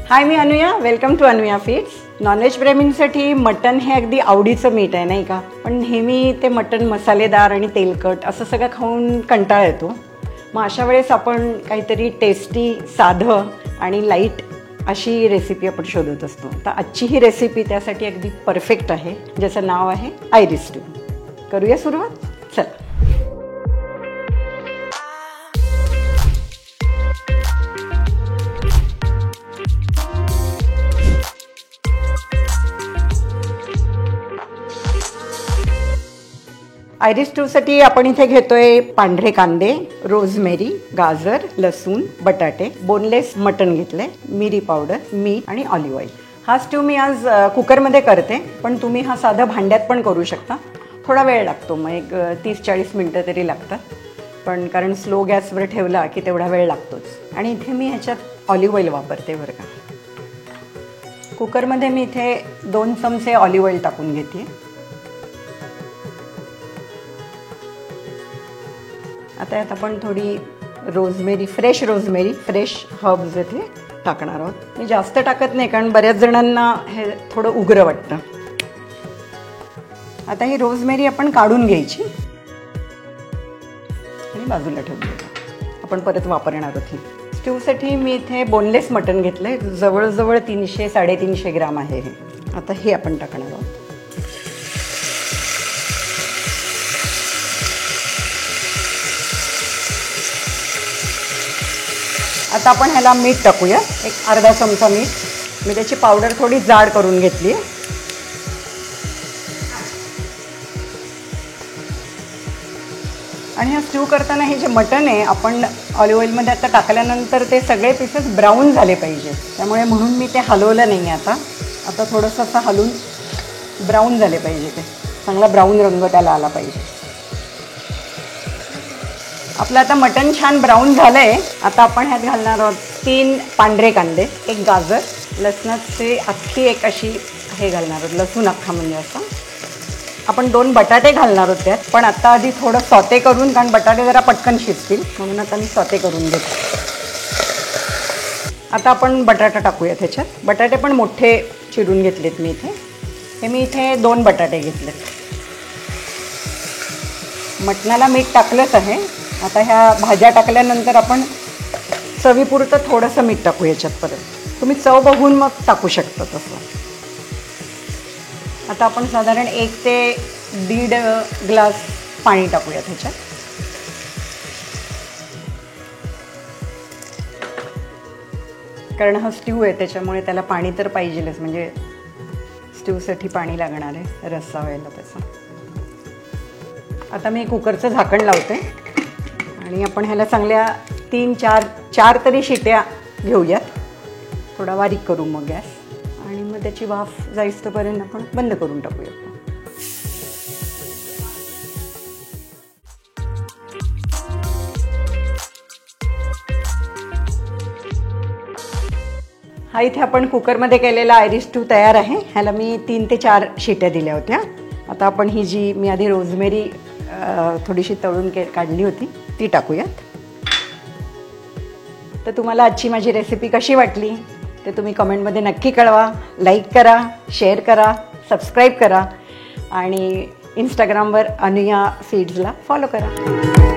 हाय, मी Anuya. Welcome to Anuya feeds. Non veg प्रेमींसाठी mutton हे अगदी आवडीचं मीठ आहे, नाही का? पण नेहमी ते मटन मसालेदार आणि तेलकट असं सगळं खाऊन कंटाळा येतो. मग अशा वेळेस आपण काहीतरी टेस्टी, साधं आणि लाईट अशी रेसिपी आपण शोधत असतो. तर आजची ही रेसिपी त्यासाठी अगदी परफेक्ट आहे, ज्याचं नाव आहे आयरिश स्ट्यू. करूया सुरुवात. चला. आयरिश स्ट्यूसाठी आपण इथे घेतोय पांढरे कांदे, रोजमेरी, गाजर, लसूण, बटाटे, बोनलेस मटण घेतले, मिरी पावडर, मीठ आणि ऑलिव्ह ऑइल. हा स्ट्यू मी आज कुकरमध्ये करते, पण तुम्ही हा साधा भांड्यात पण करू शकता. थोडा वेळ लागतो, मग एक 30-40 मिनटं तरी लागतात, पण कारण स्लो गॅसवर ठेवला की तेवढा वेळ लागतोच. आणि इथे मी ह्याच्यात ऑलिव्ह ऑइल वापरते बरं का. कुकरमध्ये मी इथे 2 चमचे ऑलिव्ह ऑइल टाकून घेते. आता यात आपण थोडी रोजमेरी, फ्रेश हर्ब्स इथे टाकणार आहोत. मी जास्त टाकत नाही, कारण बऱ्याच जणांना हे थोडं उग्र वाटतं. आता ही रोजमेरी आपण काढून घ्यायची आणि बाजूला ठेवूया. आपण परत वापरणार आहोत ही. स्ट्यूसाठी मी इथे बोनलेस मटण घेतलंय, जवळजवळ 300-350 ग्राम आहे हे. आता हे आपण टाकणार आहोत. आता आपण ह्याला मीठ टाकूया, एक अर्धा चमचा मीठ. मी त्याची पावडर थोडी जाड करून घेतली आहे. आणि हा स्ट्यू करताना हे जे मटण आहे आपण ऑलिव्ह ऑइलमध्ये आता टाकल्यानंतर ते सगळे पीसेस ब्राऊन झाले पाहिजे, त्यामुळे म्हणून मी ते हलवलं नाही. आता थोडंसं असं हलवून ब्राऊन झाले पाहिजे, ते चांगला ब्राऊन रंग त्याला आला पाहिजे. आपलं आता मटण छान ब्राऊन झालं आहे. आता आपण ह्यात घालणार आहोत 3 पांढरे कांदे, एक गाजर, लसणाची अख्खी एक अशी हे घालणार आहोत, लसूण अख्खा म्हणजे असं. आपण 2 बटाटे घालणार आहोत त्यात, पण आता आधी थोडं सॉते करून, कारण बटाटे जरा पटकन शिजतील म्हणून आता मी सॉते करून घेते. आता आपण बटाटा टाकूया त्याच्यात. बटाटे पण मोठे चिरून घेतलेत मी इथे. हे मी इथे 2 बटाटे घेतलेत. मटणाला मीठ टाकलंच आहे. आता ह्या भाज्या टाकल्यानंतर आपण चवीपुरतं थोडंसं मीठ टाकू याच्यात. परत तुम्ही चव बघून मग टाकू शकता तसं. आता आपण साधारण 1 ते 1.5 ग्लास पाणी टाकूया त्याच्यात. कारण हा स्ट्यू आहे त्याच्यामुळे त्याला पाणी तर पाहिजेलच, म्हणजे स्ट्यूसाठी पाणी लागणार आहे रस्सा व्हायला त्याचा. आता मी कुकरचं झाकण लावते आणि आपण ह्याला चांगल्या 3-4 तरी शिट्या घेऊयात. थोडा बारीक करू मग गॅस, आणि मग त्याची वाफ जाईस्तोपर्यंत आपण बंद करून टाकूया. हा इथे आपण कुकरमध्ये केलेला आयरिश स्ट्यू तयार आहे. ह्याला मी 3 ते 4 शिट्या दिल्या होत्या. आता आपण ही जी मी आधी रोजमेरी थोडीशी तळून काढली होती ती टाकूयात. तर तुम्हाला आजची माझी रेसिपी कशी वाटली ते तुम्ही कमेंटमध्ये नक्की कळवा. लाईक करा, शेअर करा, सबस्क्राईब करा आणि इंस्टाग्रामवर अनुया फीड्सला फॉलो करा.